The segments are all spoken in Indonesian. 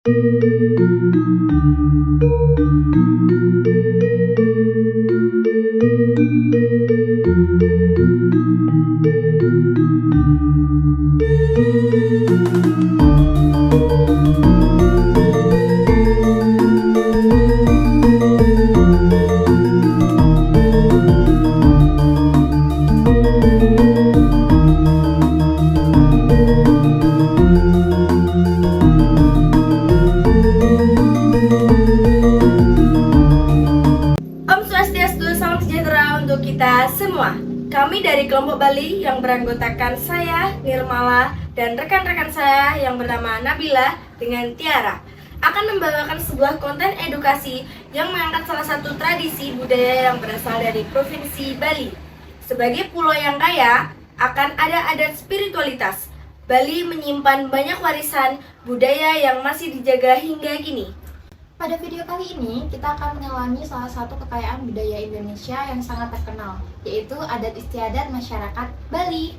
Om Swastiastu, salam sejahtera untuk kita semua. Kami dari kelompok Bali yang beranggotakan saya, Nirmala, dan rekan-rekan saya yang bernama Nabila dengan Tiara akan membawakan sebuah konten edukasi yang mengangkat salah satu tradisi budaya yang berasal dari Provinsi Bali. Sebagai pulau yang kaya, akan ada adat spiritualitas. Bali menyimpan banyak warisan budaya yang masih dijaga hingga kini. Pada video kali ini, kita akan menyelami salah satu kekayaan budaya Indonesia yang sangat terkenal, yaitu adat istiadat masyarakat Bali.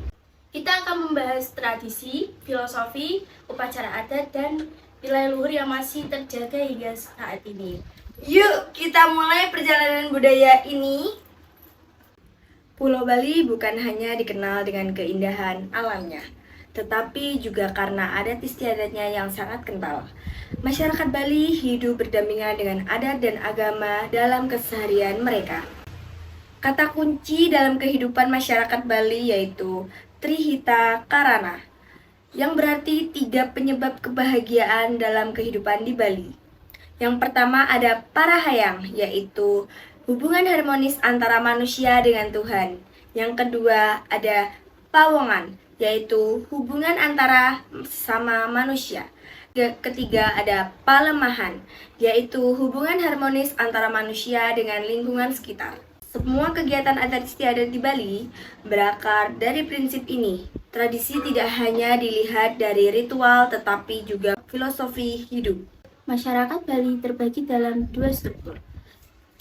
Kita akan membahas tradisi, filosofi, upacara adat, dan nilai luhur yang masih terjaga hingga saat ini. Yuk, kita mulai perjalanan budaya ini. Pulau Bali bukan hanya dikenal dengan keindahan alamnya, tetapi juga karena adat istiadatnya yang sangat kental. Masyarakat Bali hidup berdampingan dengan adat dan agama dalam keseharian mereka. Kata kunci dalam kehidupan masyarakat Bali yaitu Trihita Karana, yang berarti 3 penyebab kebahagiaan dalam kehidupan di Bali. Yang pertama ada Parahayang, yaitu hubungan harmonis antara manusia dengan Tuhan. Yang kedua ada Pawongan, yaitu hubungan antara sesama manusia. Ketiga ada Palemahan, yaitu hubungan harmonis antara manusia dengan lingkungan sekitar. Semua kegiatan adat istiadat di Bali berakar dari prinsip ini. Tradisi tidak hanya dilihat dari ritual tetapi juga filosofi hidup. Masyarakat Bali terbagi dalam 2 struktur,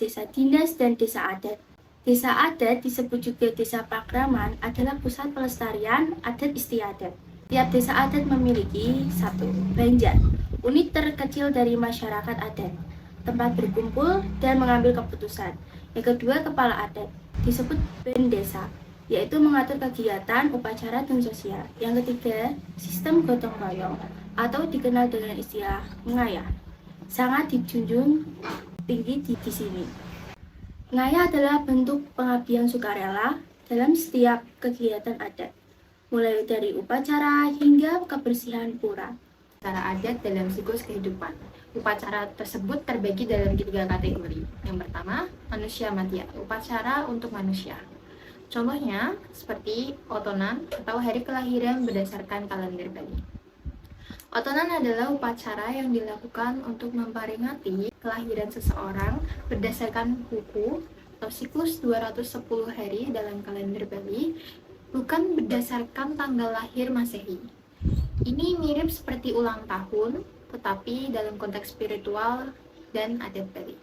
desa dinas dan desa adat. Desa adat disebut juga desa pakraman adalah pusat pelestarian adat istiadat. Tiap desa adat memiliki 1. Banjar, unit terkecil dari masyarakat adat, tempat berkumpul dan mengambil keputusan. Yang kedua, kepala adat, disebut bendesa, yaitu mengatur kegiatan, upacara, dan sosial. Yang ketiga, sistem gotong royong, atau dikenal dengan istilah ngayah, sangat dijunjung tinggi di sini. Ngayah adalah bentuk pengabdian sukarela dalam setiap kegiatan adat, mulai dari upacara hingga kebersihan pura. Upacara adat dalam siklus kehidupan. Upacara tersebut terbagi dalam 3 kategori. Yang pertama, manusia matia, upacara untuk manusia. Contohnya seperti otonan atau hari kelahiran berdasarkan kalender Bali. Otonan adalah upacara yang dilakukan untuk memperingati kelahiran seseorang berdasarkan huku atau siklus 210 hari dalam kalender Bali, bukan berdasarkan tanggal lahir Masehi. Ini mirip seperti ulang tahun, tetapi dalam konteks spiritual dan adat Bali.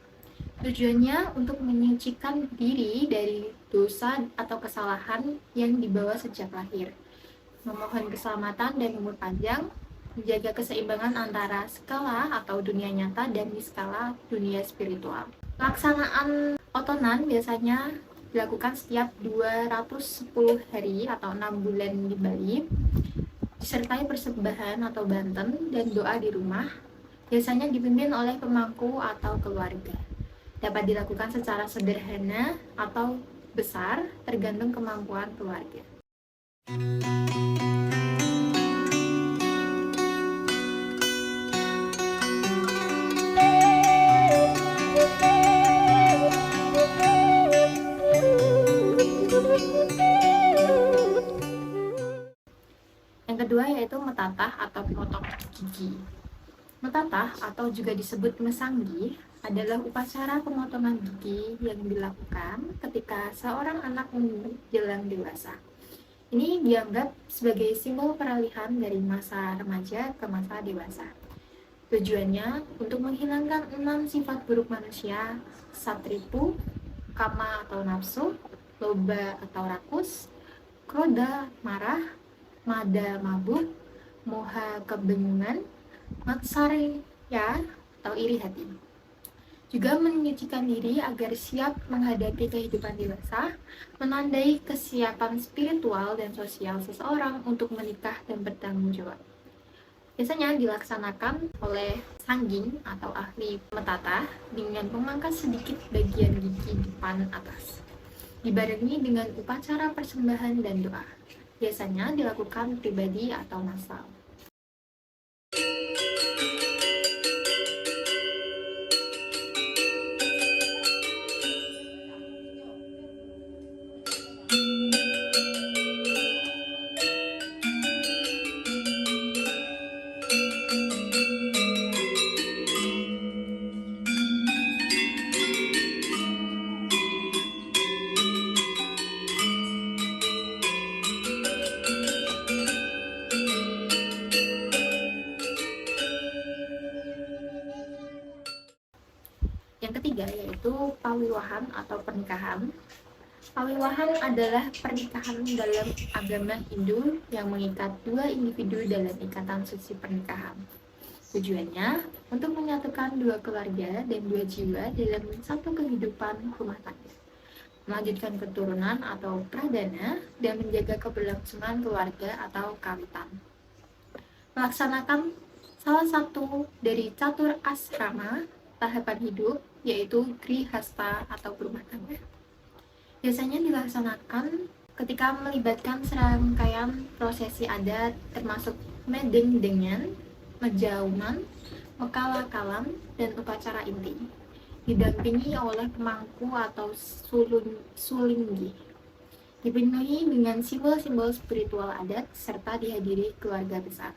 Tujuannya untuk menyucikan diri dari dosa atau kesalahan yang dibawa sejak lahir, memohon keselamatan dan umur panjang, menjaga keseimbangan antara skala atau dunia nyata dan skala dunia spiritual. Pelaksanaan otonan biasanya dilakukan setiap 210 hari atau 6 bulan di Bali, disertai persembahan atau banten dan doa di rumah, biasanya dipimpin oleh pemangku atau keluarga. Dapat dilakukan secara sederhana atau besar, tergantung kemampuan keluarga. Yang kedua yaitu metatah atau potong gigi. Metatah atau juga disebut mesanggi adalah upacara pemotongan gigi yang dilakukan ketika seorang anak menjelang dewasa. Ini dianggap sebagai simbol peralihan dari masa remaja ke masa dewasa. Tujuannya untuk menghilangkan 6 sifat buruk manusia: satripu, kama atau nafsu, loba atau rakus, kroda marah, mada mabuk, moha kebingungan, matsari ya atau iri hati. Juga menyucikan diri agar siap menghadapi kehidupan dewasa, menandai kesiapan spiritual dan sosial seseorang untuk menikah dan bertanggung jawab. Biasanya dilaksanakan oleh sangging atau ahli pemetata dengan memangkas sedikit bagian gigi depan atas, dibarengi dengan upacara persembahan dan doa. Biasanya dilakukan pribadi atau massal. Yang ketiga yaitu pawiwahan atau pernikahan. Pawiwahan adalah pernikahan dalam agama Hindu yang mengikat dua individu dalam ikatan suci pernikahan. Tujuannya untuk menyatukan dua keluarga dan dua jiwa dalam satu kehidupan rumah tangga, melanjutkan keturunan atau pradana, dan menjaga keberlangsungan keluarga atau kawitan. Melaksanakan salah satu dari catur asrama tahapan hidup, yaitu grihasta atau berumah tangga. Biasanya dilaksanakan ketika melibatkan serangkaian prosesi adat termasuk medeng-dengan, mejauman, mekalakalan, dan upacara inti, didampingi oleh pemangku atau sulinggi, dipenuhi dengan simbol-simbol spiritual adat serta dihadiri keluarga besar.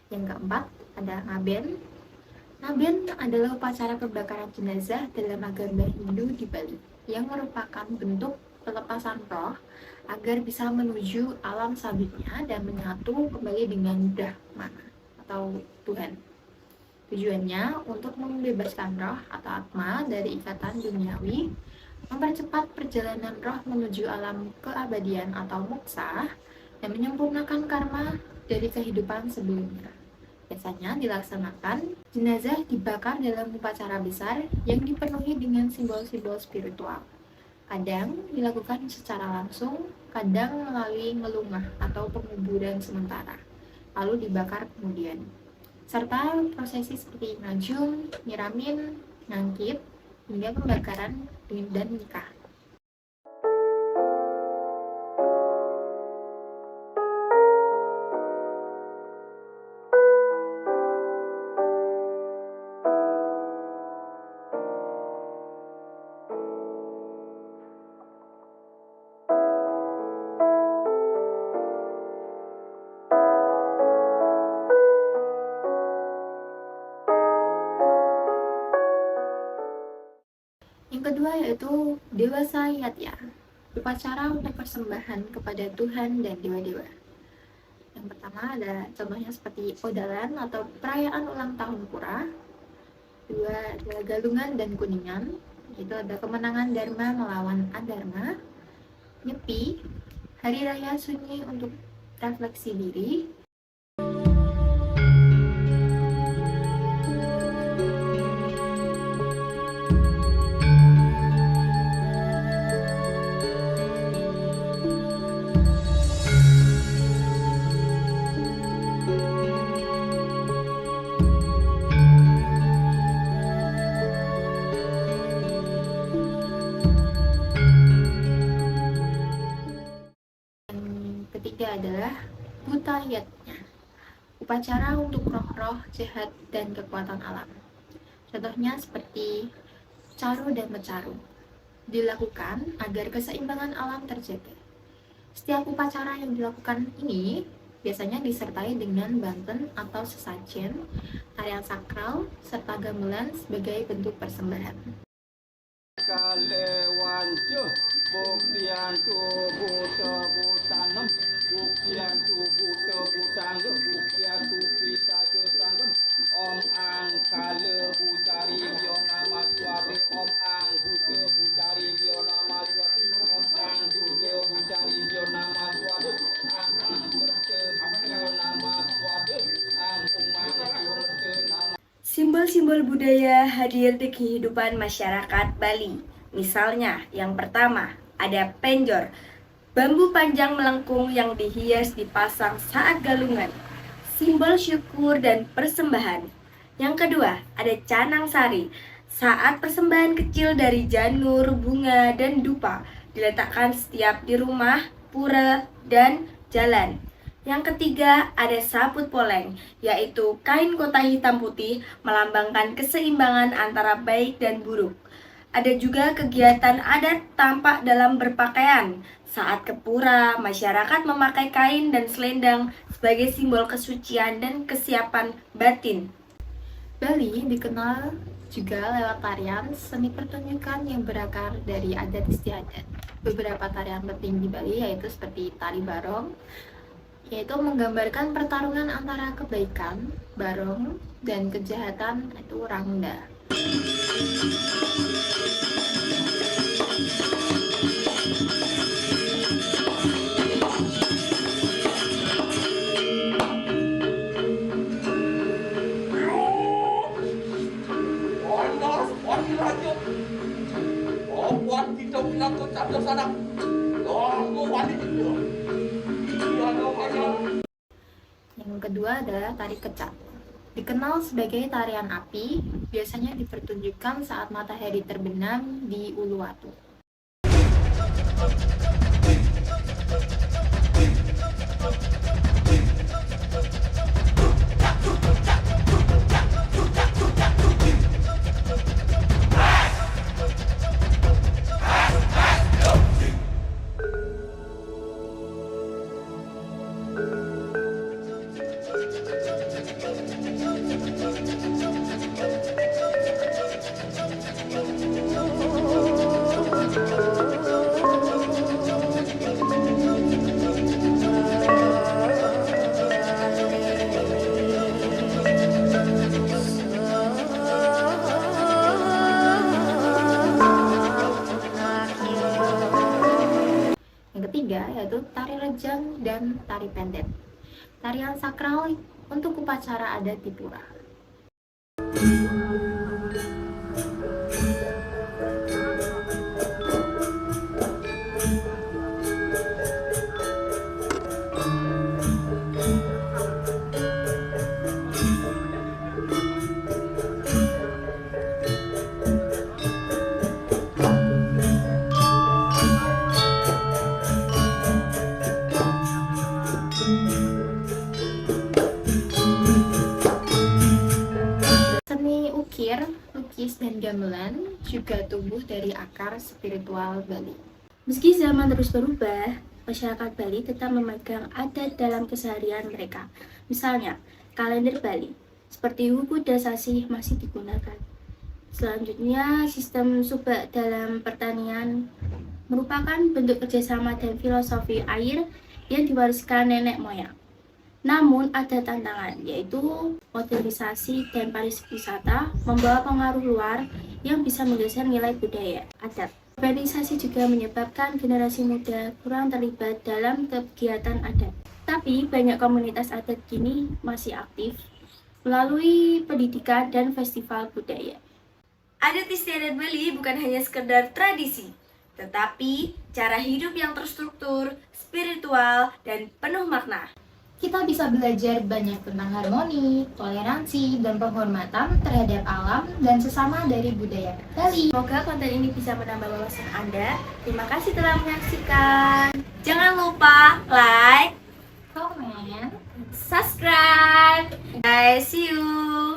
Yang keempat ada ngaben. Ngaben adalah upacara pembakaran jenazah dalam agama Hindu di Bali yang merupakan bentuk pelepasan roh agar bisa menuju alam selanjutnya dan menyatu kembali dengan Brahmana atau Tuhan. Tujuannya untuk membebaskan roh atau atma dari ikatan duniawi, mempercepat perjalanan roh menuju alam keabadian atau moksa, dan menyempurnakan karma dari kehidupan sebelumnya. Biasanya dilaksanakan jenazah dibakar dalam upacara besar yang dipenuhi dengan simbol-simbol spiritual. Kadang dilakukan secara langsung, kadang melalui ngelungah atau penguburan sementara, lalu dibakar kemudian. Serta prosesi seperti ngajum, nyiramin, ngangkit, hingga pembakaran dan nikah. Yang kedua yaitu Dewasa Yatya, upacara untuk persembahan kepada Tuhan dan dewa-dewa. Yang pertama ada contohnya seperti Odalan atau perayaan ulang tahun pura. Dua adalah Galungan dan Kuningan, itu ada kemenangan Dharma melawan Adharma. Nyepi, hari raya sunyi untuk refleksi diri. Ketiga adalah Bhutayatnya, upacara untuk roh-roh jahat dan kekuatan alam. Contohnya seperti Caro dan Mecaru, dilakukan agar keseimbangan alam terjaga. Setiap upacara yang dilakukan ini biasanya disertai dengan banten atau sesajen, tarian sakral, serta gamelan sebagai bentuk persembahan. Kalewancu buktiantu buta butanam buktiantu buta butanggem buktiantu pisaju sanggem om ang kale bucari yo nama suade om ang buta bucari yo nama suade om ang buta bucari yo nama suade ang berke nama suade ang umang berke nama. Simbol-simbol budaya hadir di kehidupan masyarakat Bali. Misalnya, yang pertama ada penjor, bambu panjang melengkung yang dihias dipasang saat galungan, simbol syukur dan persembahan. Yang kedua ada canang sari, saat persembahan kecil dari janur, bunga, dan dupa diletakkan setiap di rumah, pura, dan jalan. Yang ketiga ada saput poleng, yaitu kain kota hitam putih melambangkan keseimbangan antara baik dan buruk. Ada juga kegiatan adat tampak dalam berpakaian. Saat ke pura, masyarakat memakai kain dan selendang sebagai simbol kesucian dan kesiapan batin. Bali dikenal juga lewat tarian seni pertunjukan yang berakar dari adat istiadat. Beberapa tarian penting di Bali yaitu seperti tari barong, yaitu menggambarkan pertarungan antara kebaikan, barong, dan kejahatan, yaitu rangda. Yang kedua adalah tari kecak. Dikenal sebagai tarian api, biasanya dipertunjukkan saat matahari terbenam di Uluwatu. Ketiga yaitu tari rejang dan tari pendet. Tarian sakral untuk upacara adat di pura. Lukis, dan gamelan juga tumbuh dari akar spiritual Bali. Meski zaman terus berubah, masyarakat Bali tetap memegang adat dalam keseharian mereka. Misalnya, kalender Bali, seperti Wuku Dasasi masih digunakan. Selanjutnya, sistem subak dalam pertanian merupakan bentuk kerjasama dan filosofi air yang diwariskan nenek moyang. Namun ada tantangan, yaitu modernisasi dan pariwisata membawa pengaruh luar yang bisa menggeser nilai budaya adat. Urbanisasi juga menyebabkan generasi muda kurang terlibat dalam kegiatan adat. Tapi banyak komunitas adat kini masih aktif melalui pendidikan dan festival budaya. Adat istiadat Bali bukan hanya sekedar tradisi, tetapi cara hidup yang terstruktur, spiritual, dan penuh makna. Kita bisa belajar banyak tentang harmoni, toleransi, dan penghormatan terhadap alam dan sesama dari budaya Bali. Semoga konten ini bisa menambah wawasan Anda. Terima kasih telah menyaksikan. Jangan lupa like, Comment, subscribe. Guys, see you.